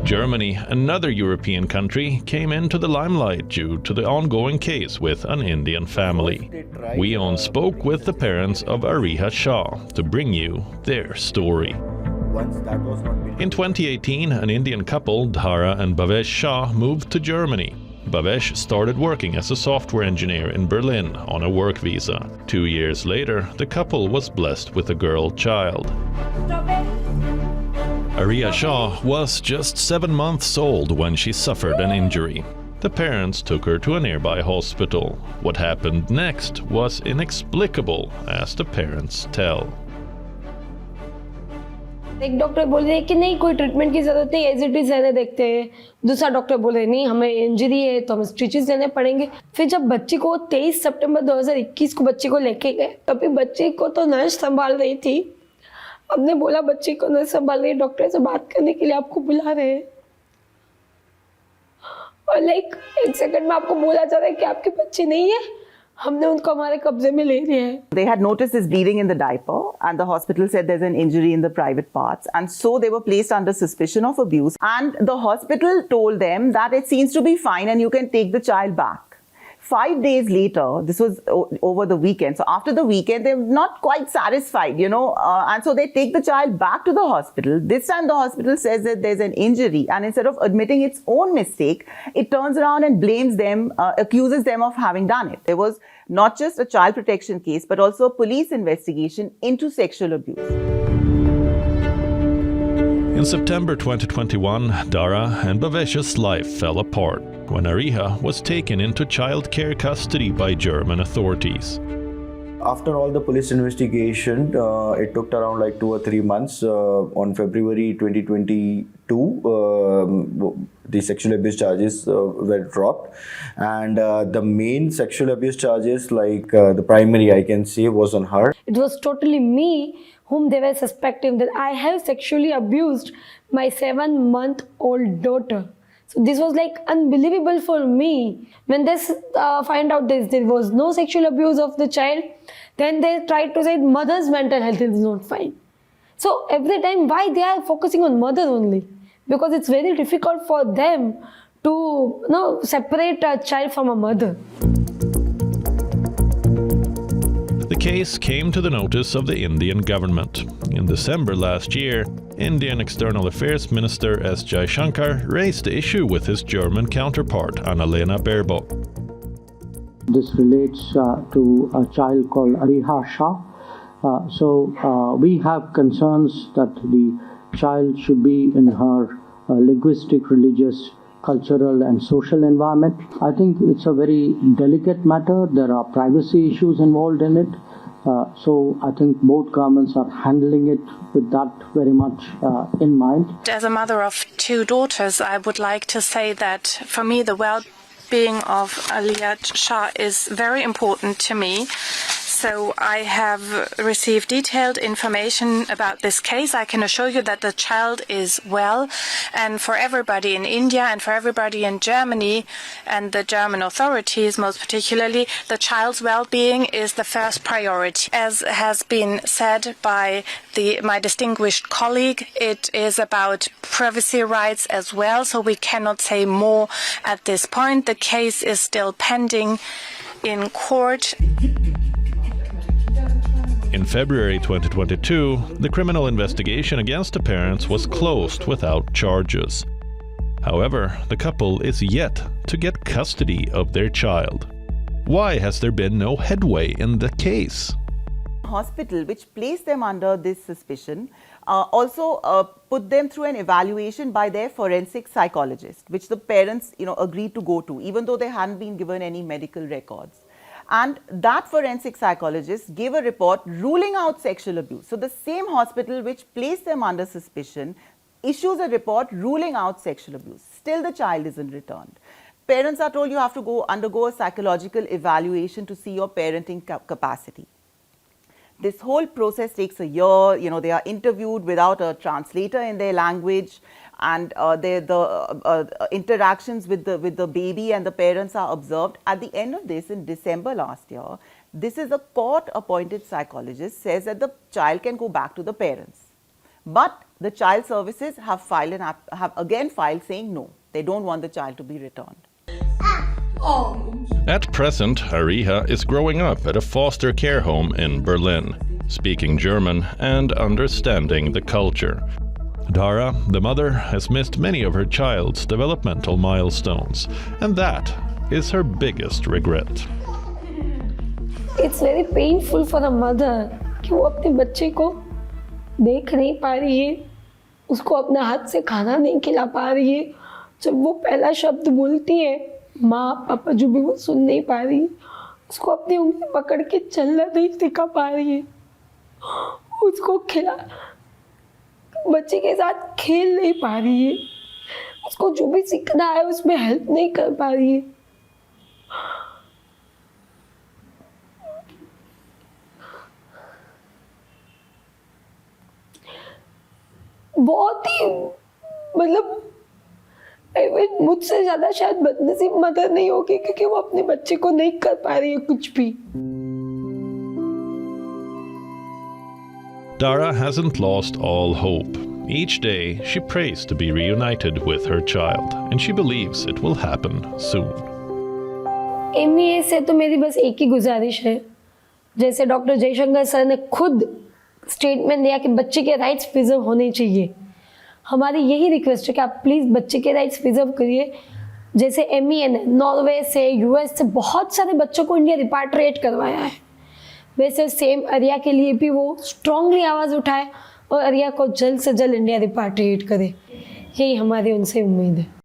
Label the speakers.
Speaker 1: Germany, another European country, came into the limelight due to the ongoing case with an Indian family. WION spoke with the parents of Ariha Shah to bring you their story. In 2018, an Indian couple, Dhara and Bhavesh Shah, moved to Germany. Bhavesh started working as a software engineer in Berlin on a work visa. 2 years later, the couple was blessed with a girl child. Ariha Shah was just 7 months old when she suffered an injury. The parents took her to a nearby hospital. What happened next was inexplicable, as the parents tell.
Speaker 2: एक doctor बोल रहे हैं कि नहीं कोई treatment की जरूरत नहीं, एज इट इज रहने देखते हैं। दूसरा डॉक्टर बोल रहे नहीं हमें इंजरी है तो हमें स्टिचेस देने पड़ेंगे। फिर जब बच्ची को 23 सितंबर 2021 को बच्ची को लेके गए, तभी बच्ची को तो नर्स संभाल रही थी। हमने बोला बच्ची को नर्स संभाल रही है, डॉक्टर से बात करने के लिए आपको बुला रहे हैं और एक सेकंड में आपको बोला जा रहा है कि आपकी बच्ची नहीं है, हमने उनको हमारे कब्जे में ले लिया है।
Speaker 3: They had noticed this bleeding in the diaper and the hospital said there's an injury in the private parts, and so they were placed under suspicion of abuse, and the hospital told them that it seems to be fine and you can take the child back. 5 days later, this was over the weekend, so after the weekend they're not quite satisfied, and so they take the child back to the hospital. This time the hospital says that there's an injury, and instead of admitting its own mistake, it turns around and blames them, accuses them of having done it. There was not just a child protection case, but also a police investigation into sexual abuse.
Speaker 1: In September 2021, Dhara and Bhavesh's life fell apart when Ariha was taken into child care custody by German authorities.
Speaker 4: After all the police investigation, it took around 2 or 3 months. On February 2022, the sexual abuse charges were dropped, and the main sexual abuse charges, the primary I can say, was on her.
Speaker 2: It was totally me whom they were suspecting that I have sexually abused my 7-month-old daughter. So this was unbelievable for me. When they find out there was no sexual abuse of the child, then they tried to say mother's mental health is not fine. So every time, why they are focusing on mother only? Because it's very difficult for them to separate a child from a mother.
Speaker 1: The case came to the notice of the Indian government. In December last year, Indian External Affairs Minister S. Jaishankar raised the issue with his German counterpart, Annalena Baerbock.
Speaker 5: This relates to a child called Ariha Shah. So we have concerns that the child should be in her linguistic, religious, cultural and social environment. I think it's a very delicate matter. There are privacy issues involved in it. So I think both governments are handling it with that very much in mind.
Speaker 6: As a mother of 2 daughters, I would like to say that for me the well-being of Ariha Shah is very important to me. So I have received detailed information about this case. I can assure you that the child is well, and for everybody in India and for everybody in Germany and the German authorities most particularly, the child's well-being is the first priority. As has been said by my distinguished colleague, it is about privacy rights as well, so we cannot say more at this point. The case is still pending in court.
Speaker 1: In February 2022, the criminal investigation against the parents was closed without charges. However, the couple is yet to get custody of their child. Why has there been no headway in the case?
Speaker 3: Hospital, which placed them under this suspicion, also put them through an evaluation by their forensic psychologist, which the parents agreed to go to, even though they hadn't been given any medical records. And that forensic psychologist gave a report ruling out sexual abuse. So the same hospital which placed them under suspicion issues a report ruling out sexual abuse. Still the child isn't returned. Parents are told you have to undergo a psychological evaluation to see your parenting capacity. This whole process takes a year. They are interviewed without a translator in their language, and the interactions with the baby and the parents are observed. At the end of this, in December last year, this is a court-appointed psychologist says that the child can go back to the parents. But The child services have again filed saying no, they don't want the child to be returned.
Speaker 1: At present, Ariha is growing up at a foster care home in Berlin, speaking German and understanding the culture. Dhara, the mother, has missed many of her child's developmental milestones, and that is her biggest regret.
Speaker 2: It's very painful for a mother कि वो अपने बच्चे को देख नहीं पा रही है, उसको अपने हाथ से खाना नहीं खिला पा रही है, जब वो पहला शब्द बोलती है माँ पापा जो भी वो सुन नहीं पा रही, उसको अपनी उंगली पकड़ के चलना नहीं सिखा पा रही है, उसको बच्चे के साथ खेल नहीं पा रही है, उसको जो भी सीखना है उसमें हेल्प नहीं कर पा रही है। बहुत ही मतलब मुझसे ज्यादा शायद बदनसीब मदर नहीं होगी क्योंकि वो अपने बच्चे को नहीं कर पा रही है कुछ भी।
Speaker 1: Dhara hasn't lost all hope. Each day, she prays to be reunited with her child, and she believes it will happen soon.
Speaker 2: MEA से तो मेरी बस एक ही गुजारिश है, जैसे डॉक्टर जयशंकर सर ने खुद स्टेटमेंट दिया कि बच्चे के राइट्स प्रिजर्व होने चाहिए, हमारी यही रिक्वेस्ट है कि आप प्लीज़ बच्चे के राइट्स प्रिजर्व करिए। जैसे MEA ने नॉर्वे से, US से बहुत सारे बच्चों को इंडिया रिपाट्रिएट करवाया है, वैसे सेम अरिया के लिए भी वो स्ट्रांगली आवाज़ उठाए और अरिया को जल्द से जल्द इंडिया रिपाट्रिएट करे, यही हमारी उनसे उम्मीद है।